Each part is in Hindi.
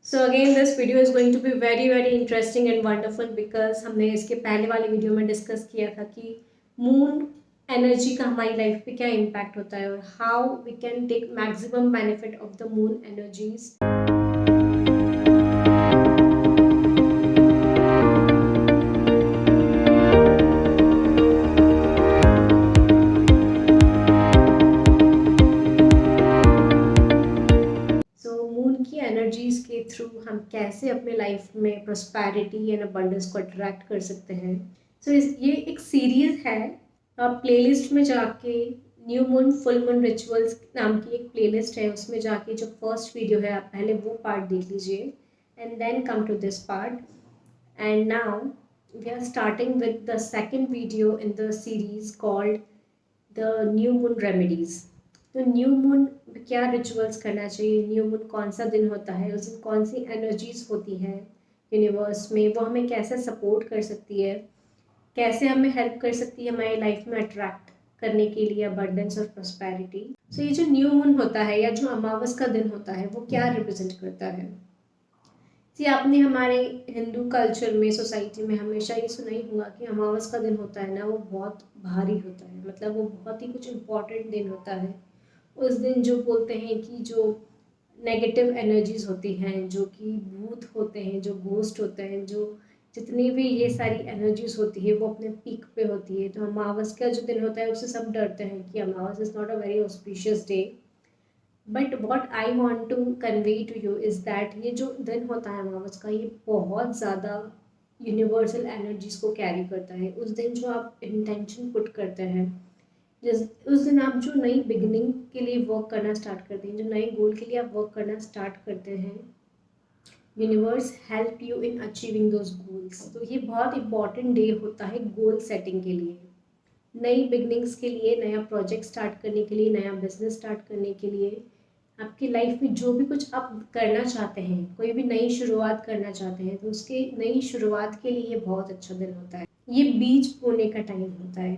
So again this video is going to be very very interesting and wonderful because हमने इसके पहले वाले वीडियो में डिस्कस किया था कि मून एनर्जी का हमारी लाइफ पे क्या इम्पैक्ट होता है और how we can take maximum benefit of the moon energies. So moon की एनर्जीज के थ्रू हम कैसे अपने लाइफ में प्रोस्पैरिटी एंड अबंडेंस को अट्रैक्ट कर सकते हैं। सो ये एक सीरीज है। आप प्लेलिस्ट में जाके new moon full moon rituals नाम की एक प्लेलिस्ट है, उसमें जाके जो फर्स्ट वीडियो है आप पहले वो पार्ट देख लीजिए and then come to this part. And now we are starting with the second video in the series called the new moon remedies. तो न्यू मून क्या रिचुअल्स करना चाहिए, न्यू मून कौन सा दिन होता है, उस दिन कौन सी एनर्जीज होती हैं यूनिवर्स में, वो हमें कैसे सपोर्ट कर सकती है, कैसे हमें हेल्प कर सकती है हमारी लाइफ में अट्रैक्ट करने के लिए अबंडेंस और प्रॉस्पेरिटी। सो ये जो न्यू मून होता है या जो अमावस का दिन होता है वो क्या रिप्रेजेंट करता है। जी, आपने हमारे हिंदू कल्चर में सोसाइटी में हमेशा ये सुना ही होगा कि अमावस का दिन होता है ना, वो बहुत भारी होता है, मतलब वो बहुत ही कुछ इम्पोर्टेंट दिन होता है। उस दिन जो बोलते हैं कि जो नेगेटिव एनर्जीज होती हैं, जो कि भूत होते हैं, जो घोस्ट होते हैं, जो जितनी भी ये सारी एनर्जीज होती है वो अपने पीक पे होती है। तो अमावस का जो दिन होता है उससे सब डरते हैं कि अमावस is not a very auspicious day. But what I want to convey to you is that ये जो दिन होता है अमावस का, ये बहुत ज़्यादा यूनिवर्सल एनर्जीज को कैरी करता है। उस दिन जो आप इंटेंशन पुट करते हैं, जिस उस दिन आप जो नई बिगिनिंग के लिए वर्क करना स्टार्ट करते हैं, जो नए गोल के लिए आप वर्क करना स्टार्ट करते हैं, universe help you in achieving those goals. तो ये बहुत इंपॉर्टेंट डे होता है गोल सेटिंग के लिए, नई बिगनिंग्स के लिए, नया प्रोजेक्ट स्टार्ट करने के लिए, नया बिजनेस स्टार्ट करने के लिए। आपकी लाइफ में जो भी कुछ आप करना चाहते हैं, कोई भी नई शुरुआत करना चाहते हैं, तो उसके नई शुरुआत के लिए ये बहुत अच्छा दिन होता है। ये बीज बोने का टाइम होता है।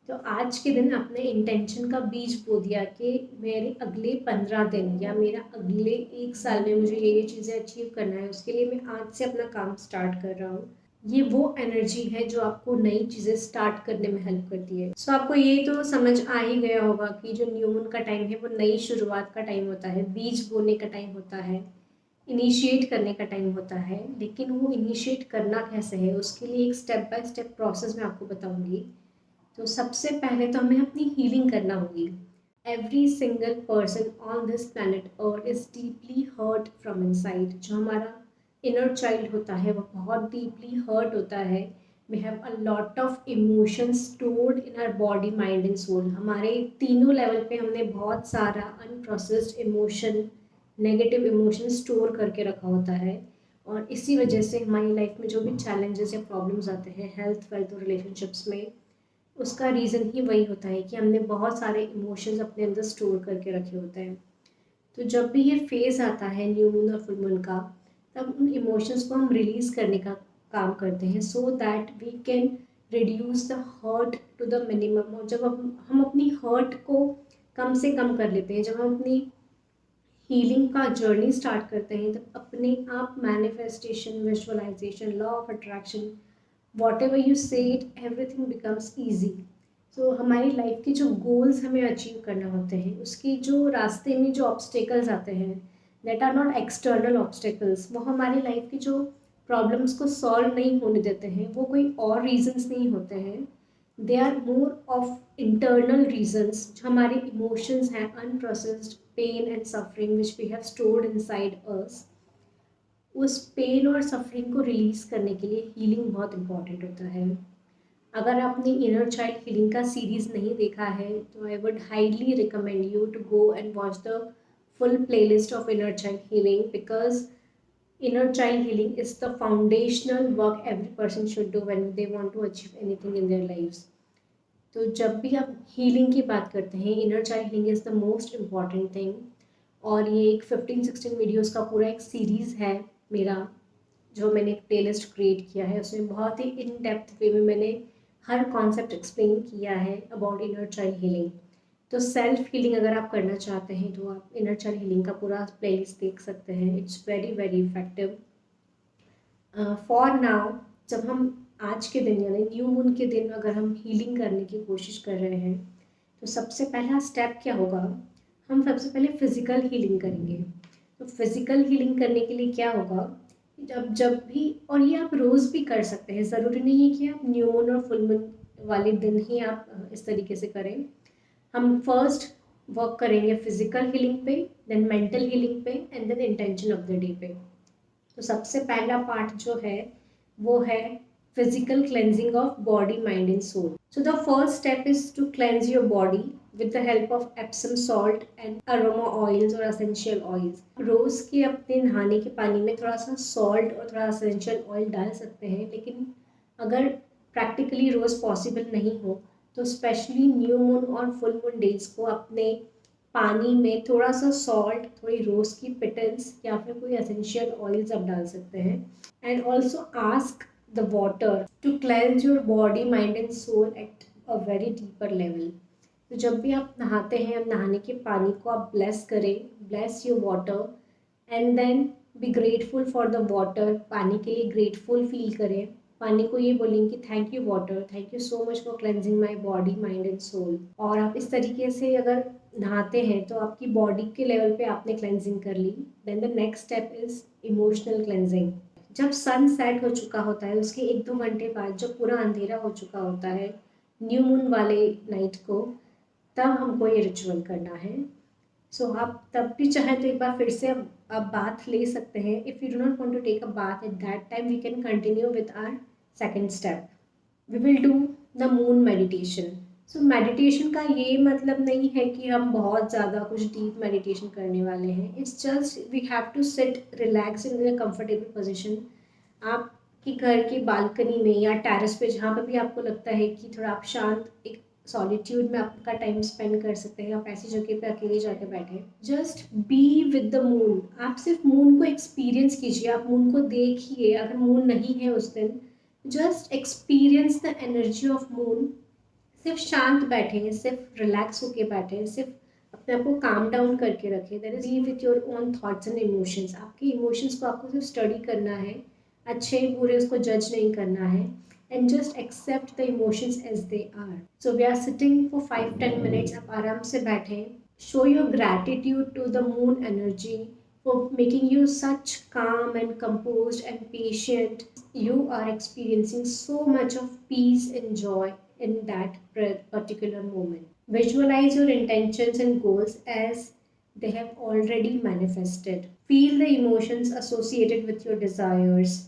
तो आज के दिन अपने इंटेंशन का बीज बो दिया कि मेरे अगले 15 दिन या मेरा अगले 1 साल में मुझे ये चीज़ें अचीव करना है, उसके लिए मैं आज से अपना काम स्टार्ट कर रहा हूँ। ये वो एनर्जी है जो आपको नई चीज़ें स्टार्ट करने में हेल्प करती है। सो आपको ये तो समझ आ ही गया होगा कि जो न्यू मून का टाइम है वो नई शुरुआत का टाइम होता है, बीज बोने का टाइम होता है, इनिशिएट करने का टाइम होता है। लेकिन वो इनिशिएट करना कैसे है, उसके लिए एक स्टेप बाय स्टेप प्रोसेस मैं आपको बताऊंगी। तो सबसे पहले तो हमें अपनी हीलिंग करना होगी। Every single person on this planet earth is deeply hurt from inside. जो हमारा इनर चाइल्ड होता है वो बहुत डीपली हर्ट होता है। We have a lot of emotions stored in our body mind and soul. हमारे तीनों लेवल पे हमने बहुत सारा unprocessed emotion, negative emotion store करके रखा होता है। और इसी वजह से हमारी लाइफ में जो भी चैलेंजेस या प्रॉब्लम्स आते हैं हेल्थ वेल्थ और रिलेशनशिप्स में, उसका रीज़न ही वही होता है कि हमने बहुत सारे इमोशंस अपने अंदर स्टोर करके रखे होते हैं। तो जब भी ये फेज़ आता है न्यू मून और फुल मून का, तब उन इमोशंस को हम रिलीज़ करने का काम करते हैं so that we can reduce the hurt to the minimum. और जब हम अपनी हर्ट को कम से कम कर लेते हैं, जब हम अपनी हीलिंग का जर्नी स्टार्ट करते हैं, तब अपने आप manifestation, visualization, law of attraction, whatever you say it, everything becomes easy. So हमारी लाइफ के जो गोल्स हमें अचीव करना होते हैं, उसके जो रास्ते में जो ऑब्स्टेकल्स आते हैं, that are not external obstacles, वो हमारी लाइफ की जो प्रॉब्लम्स को सॉल्व नहीं होने देते हैं, वो कोई और रीजंस नहीं होते हैं। They are more of internal reasons. जो हमारे इमोशंस हैं, unprocessed pain and suffering which we have stored inside us, उस पेन और सफरिंग को रिलीज़ करने के लिए हीलिंग बहुत इम्पॉर्टेंट होता है। अगर आपने इनर चाइल्ड हीलिंग का सीरीज़ नहीं देखा है तो I would highly recommend you to go and watch the full playlist of inner child healing, because inner child healing is the foundational work every person should do when they want to achieve anything in their lives. तो जब भी आप हीलिंग की बात करते हैं, inner child healing is the most important thing. और ये एक 15-16 वीडियोस का पूरा एक सीरीज़ है मेरा, जो मैंने एक प्लेलिस्ट क्रिएट किया है। उसमें बहुत ही इन डेप्थ वे में मैंने हर कॉन्सेप्ट एक्सप्लेन किया है अबाउट इनर चाइल्ड हीलिंग। तो सेल्फ हीलिंग अगर आप करना चाहते हैं तो आप इनर चाइल्ड हीलिंग का पूरा प्लेलिस्ट देख सकते हैं। It's very very effective. For now जब हम आज के दिन यानी न्यू मून के दिन अगर हम हीलिंग करने की कोशिश कर रहे हैं तो सबसे पहला स्टेप क्या होगा, हम सबसे पहले फिजिकल हीलिंग करेंगे। तो फिजिकल हीलिंग करने के लिए क्या होगा, जब भी, और ये आप रोज़ भी कर सकते हैं, ज़रूरी नहीं है कि आप न्यू मून और फुल मून वाले दिन ही आप इस तरीके से करें। हम फर्स्ट वर्क करेंगे फिजिकल हीलिंग पे, देन मेंटल हीलिंग पे and then intention of the day पे। तो सबसे पहला पार्ट जो है वो है physical cleansing of body mind and soul. So the first step is to cleanse your body with the help of epsom salt and aroma oils और एसेंशियल ऑयल्स। रोज के अपने नहाने के पानी में थोड़ा सा सॉल्ट और थोड़ा एसेंशियल ऑयल डाल सकते हैं, लेकिन अगर प्रैक्टिकली रोज पॉसिबल नहीं हो तो स्पेशली न्यू मून और फुल मून डेज को अपने पानी में थोड़ा सा सॉल्ट, थोड़ी रोज की पिटल्स या फिर कोई एसेंशियल ऑयल्स आप डाल सकते हैं। And also ask the water to cleanse your body mind and soul at a very deeper level. तो जब भी आप नहाते हैं, आप नहाने के पानी को आप ब्लेस करें, bless your water and then be grateful for the water. पानी के लिए ग्रेटफुल फील करें, पानी को ये बोलेंगे कि thank you water, thank you so much for cleansing my body mind and soul. और आप इस तरीके से अगर नहाते हैं तो आपकी बॉडी के लेवल पे आपने क्लेंजिंग कर ली। Then the next step is emotional cleansing. जब सन सेट हो चुका होता है उसके 1-2 घंटे बाद जब पूरा अंधेरा हो चुका होता है न्यू मून वाले नाइट को, तब हमको ये रिचुअल करना है। सो आप तब भी चाहें तो एक बार फिर से आप बाथ ले सकते हैं। If you do not want to take a bath at that time we can continue with our second step. We will do the moon meditation. So meditation का ये मतलब नहीं है कि हम बहुत ज़्यादा कुछ डीप मेडिटेशन करने वाले हैं। It's just we have to sit relax in a comfortable position. आपके घर की बालकनी में या टेरेस पे जहाँ पे भी आपको लगता है कि थोड़ा आप शांत एक सॉलिट्यूड में आपका टाइम स्पेंड कर सकते हैं, आप ऐसी जगह पे अकेले जाके बैठे, just be with the moon. आप सिर्फ मून को एक्सपीरियंस कीजिए, आप मून को देखिए। अगर मून नहीं है उस दिन, just experience the energy of moon. सिर्फ शांत बैठे, सिर्फ रिलैक्स होके बैठे, सिर्फ अपने आप को काम डाउन करके रखें। That is B with your own thoughts and emotions. आपके इमोशंस को आपको सिर्फ स्टडी करना है, अच्छे बुरे उसको जज नहीं करना है। And just accept the emotions as they are. So we are sitting for 5-10 minutes. आप आराम से बैठें। Show your gratitude to the moon energy for making you such calm and composed and patient. You are experiencing so much of peace and joy in that particular moment. Visualize your intentions and goals as they have already manifested. Feel the emotions associated with your desires.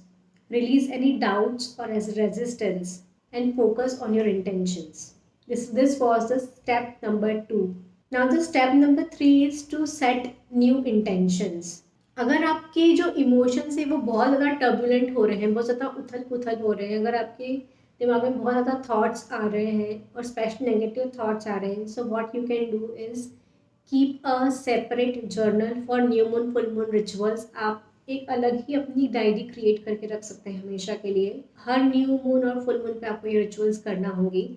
Release any doubts or as resistance and focus on your intentions. This was the step number 2. Now the step number 3 is to set new intentions. अगर आपके जो इमोशंस है वो बहुत ज़्यादा टर्बुलेंट हो रहे हैं, बहुत ज़्यादा उथल पुथल हो रहे हैं, अगर आपके दिमाग में बहुत ज़्यादा थॉट्स आ रहे हैं और स्पेशली नेगेटिव थॉट्स आ रहे हैं, so what you can do is keep a separate journal for new moon full moon rituals. आप एक अलग ही अपनी डायरी क्रिएट करके रख सकते हैं हमेशा के लिए। हर न्यू मून और फुल मून पे आपको ये रिचुअल्स करना होंगी,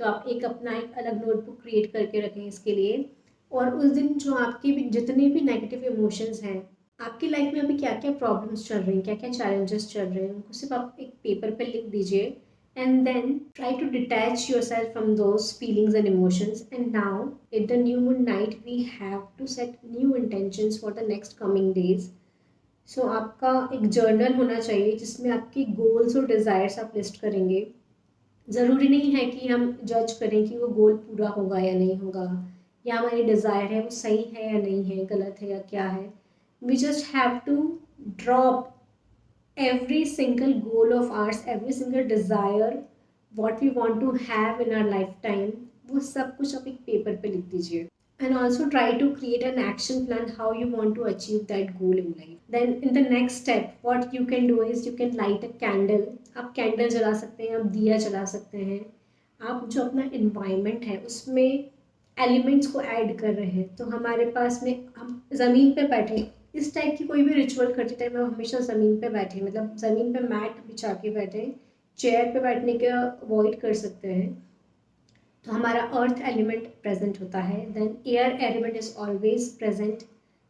तो आप एक अपना एक अलग नोटबुक क्रिएट करके रखें इसके लिए। और उस दिन जो आपके भी जितने भी नेगेटिव इमोशंस हैं, आपकी लाइफ में अभी क्या क्या प्रॉब्लम्स चल रही हैं, क्या क्या चैलेंजेस चल रहे हैं, उनको सिर्फ आप एक पेपर पे लिख दीजिए। And then try to detach yourself from those feelings and emotions. And now at the new moon night we have to set new intentions for the next coming days. So आपका एक जर्नल होना चाहिए जिसमें आपके गोल्स और डिज़ायर्स आप लिस्ट करेंगे। ज़रूरी नहीं है कि हम जज करें कि वो गोल पूरा होगा या नहीं होगा, या हमारी डिज़ायर है वो सही है या नहीं है, गलत है या क्या है। We just have to drop every single goal of ours, every single desire, what we want to have in our lifetime, वो सब कुछ आप एक पेपर पे लिख दीजिए। And also try to create an action plan how you want to achieve that goal in life. Then in the next step, what you can do is you can light a candle. आप कैंडल जला सकते हैं, आप दिया जला सकते हैं। आप जो अपना इन्वायरमेंट है उसमें एलिमेंट्स को ऐड कर रहे हैं। तो हमारे पास में हम ज़मीन पे बैठे, इस टाइप की कोई भी रिचुअल करते टाइम हम हमेशा ज़मीन पे बैठे, मतलब ज़मीन पे मैट बिछा के बैठे, चेयर पे बैठने का अवॉइड कर सकते हैं। तो हमारा अर्थ एलिमेंट प्रेजेंट होता है, then air element is always present,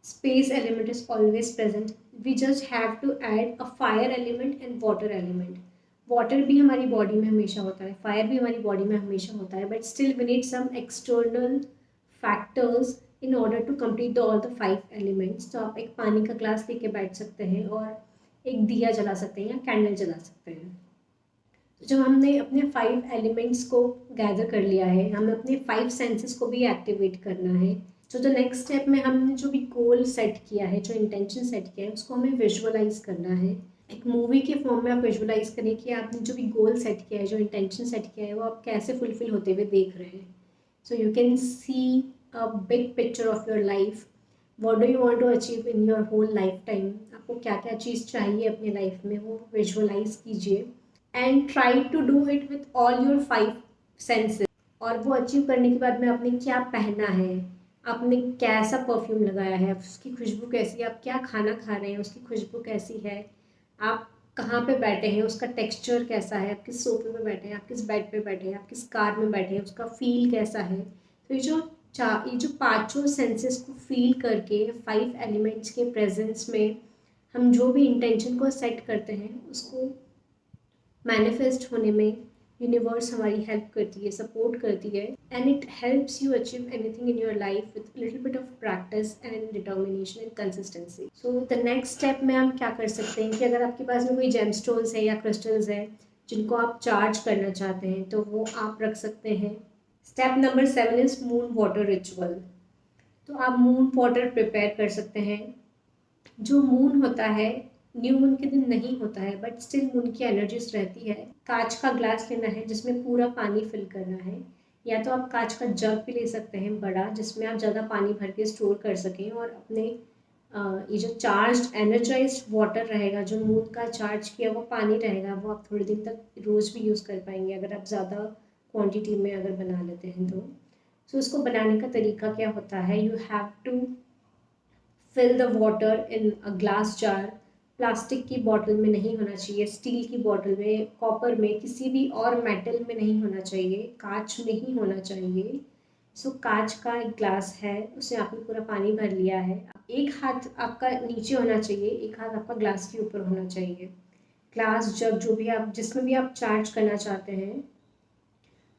space element is always present, we just have to add a fire element and water element. Water भी हमारी बॉडी में हमेशा होता है, फायर भी हमारी बॉडी में हमेशा होता है, but still we need some external factors in order to complete all the 5 elements. तो आप एक पानी का ग्लास लेके बैठ सकते हैं और एक दिया जला सकते हैं या कैंडल जला सकते हैं। तो जब हमने अपने 5 एलिमेंट्स को गैदर कर लिया है, हमें अपने 5 सेंसेस को भी एक्टिवेट करना है। तो द नेक्स्ट स्टेप में हमने जो भी गोल सेट किया है, जो इंटेंशन सेट किया है, उसको हमें विजुअलाइज करना है। एक मूवी के फॉर्म में आप विजुअलाइज करें कि आपने जो भी गोल सेट किया है, जो इंटेंशन सेट किया है, वो आप कैसे फुलफिल होते हुए देख रहे हैं। So you can see a big picture of your life. What do you want to achieve in your whole life time? आपको क्या क्या चीज़ चाहिए अपनी लाइफ में, वो विजुअलाइज कीजिए and try to do it with all your 5 senses. और वो अचीव करने के बाद में आपने क्या पहना है, आपने कैसा परफ्यूम लगाया है, उसकी खुशबू कैसी है, आप क्या खाना खा रहे हैं, उसकी खुशबू कैसी है, आप कहाँ पे बैठे हैं, उसका टेक्सचर कैसा है, आप किस सोफे पे बैठे हैं, आप किस बेड पे बैठे हैं, आप किस कार में बैठे हैं, उसका फील कैसा है। तो ये जो पांचों सेंसेस को फील करके 5 एलिमेंट्स के प्रेजेंस में हम जो भी इंटेंशन को सेट करते हैं, उसको मैनिफेस्ट होने में यूनिवर्स हमारी हेल्प करती है, सपोर्ट करती है, and it helps you achieve anything in your life with little bit of practice and determination and consistency. So the next step में हम क्या कर सकते हैं कि अगर आपके पास में कोई जेमस्टोन्स है या क्रिस्टल्स है जिनको आप चार्ज करना चाहते हैं, तो वो आप रख सकते हैं। Step number 7 is moon water ritual. तो आप मून वाटर प्रिपेयर कर सकते हैं। जो मून होता है, न्यू मून के दिन नहीं होता है, बट स्टिल मून की एनर्जीज रहती है। कांच का ग्लास लेना है जिसमें पूरा पानी फिल करना है, या तो आप कांच का जग भी ले सकते हैं बड़ा, जिसमें आप ज़्यादा पानी भर के स्टोर कर सकें और अपने ये जो चार्ज एनर्जाइज वाटर रहेगा, जो मून का चार्ज किया वो पानी रहेगा, वो आप थोड़े दिन तक रोज़ भी यूज़ कर पाएंगे अगर आप ज़्यादा क्वांटिटी में अगर बना लेते हैं तो। सो उसको बनाने का तरीका क्या होता है, you have to fill the water in a glass jar. Plastic की बॉटल में नहीं होना चाहिए, स्टील की बॉटल में, कॉपर में, किसी भी और मेटल में नहीं होना चाहिए, कांच में ही होना चाहिए। सो कांच का एक ग्लास है, उसमें आपने पूरा पानी भर लिया है। एक हाथ आपका नीचे होना चाहिए, एक हाथ आपका ग्लास के ऊपर होना चाहिए। ग्लास जग जो भी आप जिसमें भी आप चार्ज करना चाहते हैं,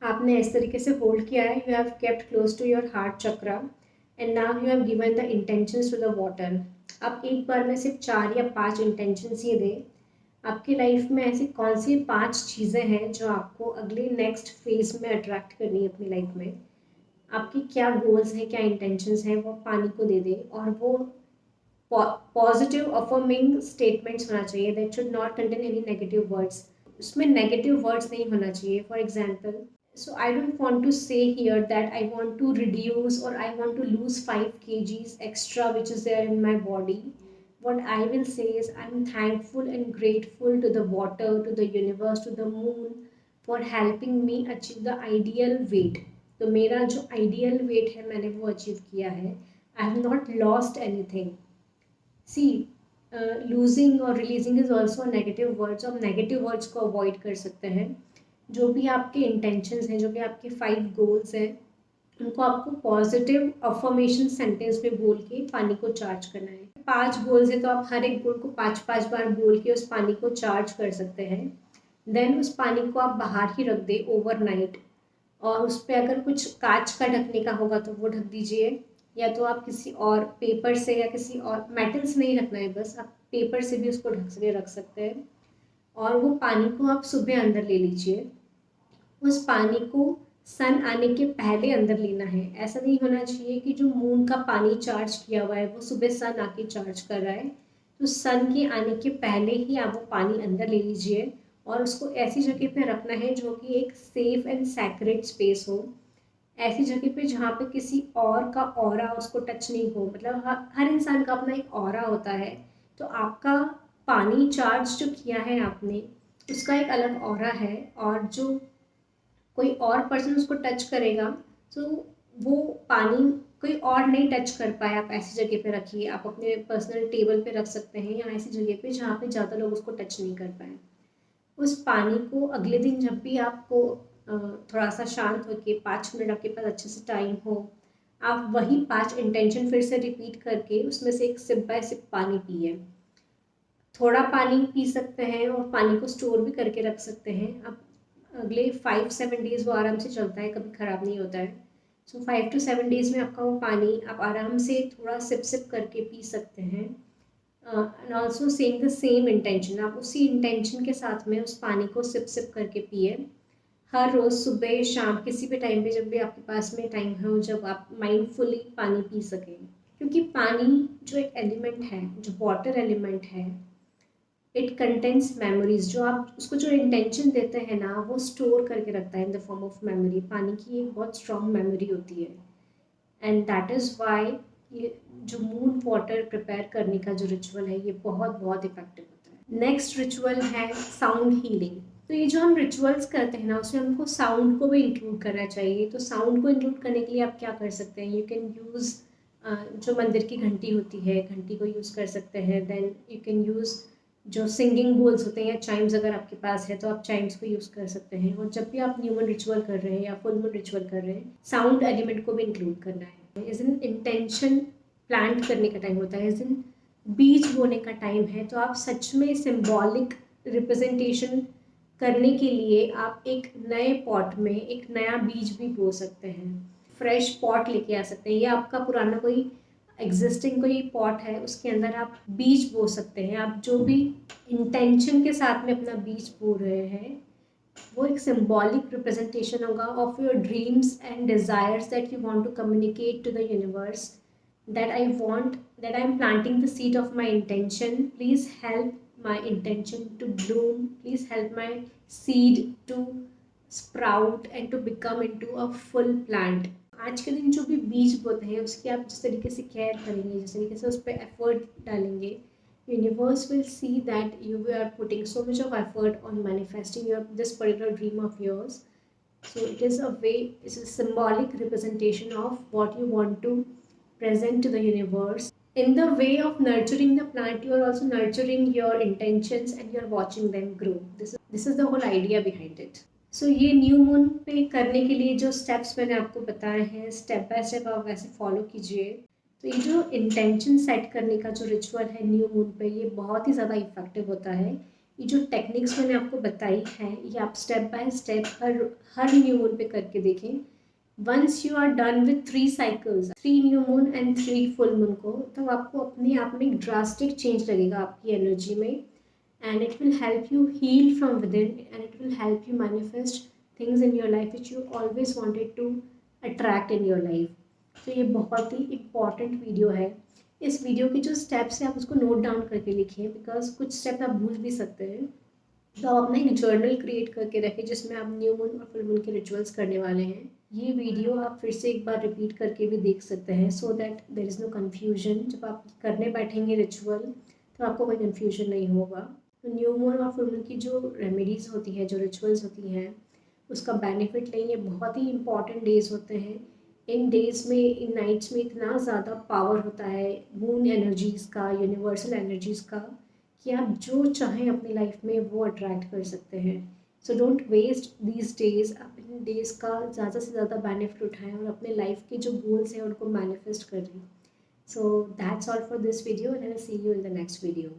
आपने इस तरीके से होल्ड किया है। You have kept close to your heart chakra and now you have given the intentions to the water. आप एक बार में सिर्फ 4 या 5 इंटेंशंस ही दें। आपकी लाइफ में ऐसी कौन सी 5 चीज़ें हैं जो आपको अगले नेक्स्ट फेज में अट्रैक्ट करनी है अपनी लाइफ में। आपकी क्या गोल्स हैं, क्या इंटेंशंस हैं, वो पानी को दे दें। और वो पॉजिटिव अफर्मिंग स्टेटमेंट्स होना चाहिए, that should not contain any negative words. उसमें नेगेटिव वर्ड्स नहीं होना चाहिए। For example, so I don't want to say here that I want to reduce or I want to lose 5 kgs extra which is there in my body. What I will say is I'm thankful and grateful to the water, to the universe, to the moon for helping me achieve the ideal weight. तो मेरा जो ideal weight है मैंने वो achieve किया है। I have not lost anything. See, losing और releasing is also a negative words. आप negative words को avoid कर सकते हैं। जो भी आपके इंटेंशंस हैं, जो भी आपके 5 गोल्स हैं, उनको आपको पॉजिटिव अफर्मेशन सेंटेंस में बोल के पानी को चार्ज करना है। 5 गोल्स है तो आप हर एक गोल को 5-5 बार बोल के उस पानी को चार्ज कर सकते हैं। देन उस पानी को आप बाहर ही रख दें ओवरनाइट, और उस पर अगर कुछ कांच का ढकने का होगा तो वो ढक दीजिए, या तो आप किसी और पेपर से या किसी और मेटल से नहीं रखना है, बस आप पेपर से भी उसको ढक के रख सकते हैं। और वो पानी को आप सुबह अंदर ले लीजिए। उस पानी को सन आने के पहले अंदर लेना है। ऐसा नहीं होना चाहिए कि जो मून का पानी चार्ज किया हुआ है वो सुबह सन आके चार्ज कर रहा है। तो सन के आने के पहले ही आप वो पानी अंदर ले लीजिए और उसको ऐसी जगह पे रखना है जो कि एक सेफ एंड सैक्रेड स्पेस हो। ऐसी जगह पे जहाँ पे किसी और का ऑरा उसको टच नहीं हो। मतलब हर इंसान का अपना एक ऑरा होता है, तो आपका पानी चार्ज जो किया है आपने, उसका एक अलग ऑरा है। और जो कोई और पर्सन उसको टच करेगा तो वो पानी कोई और नहीं टच कर पाए। आप ऐसी जगह पे रखिए, आप अपने पर्सनल टेबल पे रख सकते हैं या ऐसी जगह पे जहाँ पे ज़्यादा लोग उसको टच नहीं कर पाए। उस पानी को अगले दिन जब भी आपको थोड़ा सा शांत होके 5 मिनट आपके पास अच्छे से टाइम हो, आप वही 5 इंटेंशन फिर से रिपीट करके उसमें से एक सिप बाय सिप पानी पिए। थोड़ा पानी पी सकते हैं और पानी को स्टोर भी करके रख सकते हैं। अब अगले 5-7 डेज़ वो आराम से चलता है, कभी ख़राब नहीं होता है। सो 5 to 7 डेज़ में आपका वो पानी आप आराम से थोड़ा सिप सिप करके पी सकते हैं। And also saying the same intention, आप उसी इंटेंशन के साथ में उस पानी को सिप सिप करके पिए। हर रोज़ सुबह शाम किसी भी टाइम पे जब भी आपके पास में टाइम हो, जब आप माइंडफुली पानी पी सकें, क्योंकि पानी जो एक एलिमेंट है, जो वाटर एलिमेंट है, इट कंटेन्स मेमोरीज। जो आप उसको जो इंटेंशन देते हैं ना, वो स्टोर करके रखता है in the form of memory. पानी की एक बहुत स्ट्रॉन्ग मेमोरी होती है, एंड दैट इज़ वाई ये जो मून वाटर प्रिपेयर करने का जो रिचुअल है, ये बहुत बहुत इफेक्टिव होता है। नेक्स्ट रिचुअल है साउंड हीलिंग। तो ये जो हम रिचुअल्स करते हैं ना, उसमें हमको साउंड को भी इंक्लूड करना चाहिए। तो साउंड को इंक्लूड करने के लिए आप क्या कर सकते हैं, यू कैन यूज़ जो मंदिर की घंटी होती है, घंटी को यूज़ कर सकते हैं। देन यू कैन यूज़ जो सिंगिंग बोल्स होते हैं या चाइम्स, अगर आपके पास है तो आप चाइम्स को यूज़ कर सकते हैं। और जब भी आप न्यू मून रिचुअल कर रहे हैं या फुल मून रिचुअल कर रहे हैं, साउंड एलिमेंट को भी इंक्लूड करना है। इस दिन इंटेंशन प्लांट करने का टाइम होता है, इस दिन बीज बोने का टाइम है। तो आप सच में सिंबॉलिक रिप्रेजेंटेशन करने के लिए आप एक नए पॉट में एक नया बीज भी बो सकते हैं। फ्रेश पॉट लेके आ सकते हैं, या आपका पुराना कोई एग्जिस्टिंग कोई पॉट है, उसके अंदर आप बीज बो सकते हैं। आप जो भी इंटेंशन के साथ में अपना बीज बो रहे हैं, वो एक सिंबॉलिक रिप्रेजेंटेशन होगा of your dreams and desires that you want to communicate to the universe, that I want, that I am planting the seed of my intention. Please help my intention to bloom. Please help my seed to sprout and to become into a full plant. आज के दिन जो भी बीज बोते हैं, उसकी आप जिस तरीके से केयर करेंगे, जिस तरीके से उस पर एफर्ट डालेंगे, universe will see that you are putting so much of effort on manifesting your this particular dream of yours. So it is a way, it's a symbolic representation of what you want to present to the universe. In the way of nurturing the plant, you are also nurturing your intentions and you are watching them grow. This is the whole idea behind it. So ये न्यू मून पे करने के लिए जो स्टेप्स मैंने आपको बताए हैं, स्टेप बाय स्टेप आप वैसे फॉलो कीजिए। तो ये जो इंटेंशन सेट करने का जो रिचुअल है न्यू मून पे, ये बहुत ही ज़्यादा इफेक्टिव होता है। ये जो टेक्निक्स मैंने आपको बताई हैं, ये आप step by step her new moon पे करके देखें। Once you are done with 3 cycles, 3 new moon and 3 full moon को, तो आपको अपने आप में एक ड्रास्टिक चेंज लगेगा आपकी एनर्जी में, and it will help you heal from within, and it will help you manifest things in your life which you always wanted to attract in your life. तो ये बहुत ही इम्पॉर्टेंट वीडियो है। इस वीडियो के जो स्टेप्स हैं आप उसको नोट डाउन करके लिखिए, बिकॉज कुछ स्टेप आप भूल भी सकते हैं। तो आप अपना एक जर्नल क्रिएट करके रखें जिसमें आप न्यू मून और फुल मून के रिचुअल्स करने वाले हैं। ये वीडियो आप फिर से एक बार रिपीट करके भी देख सकते हैं, so that there is no confusion. जब आप करने बैठेंगे रिचुअल, तो आपको कोई कन्फ्यूजन नहीं होगा। तो न्यू मून और फुल मून की जो रेमेडीज़ होती हैं, जो रिचुअल्स होती हैं, उसका बेनिफिट लें। ये बहुत ही इंपॉर्टेंट डेज होते हैं। इन डेज़ में, इन नाइट्स में इतना ज़्यादा पावर होता है मून एनर्जीज़ का, यूनिवर्सल एनर्जीज़ का, कि आप जो चाहें अपनी लाइफ में वो अट्रैक्ट कर सकते हैं। So don't waste these days. आप इन डेज़ का ज़्यादा से ज़्यादा बेनिफिट उठाएं और अपने लाइफ के जो गोल्स हैं उनको मैनिफेस्ट करें। So that's all for this video, and I will see you in the next video.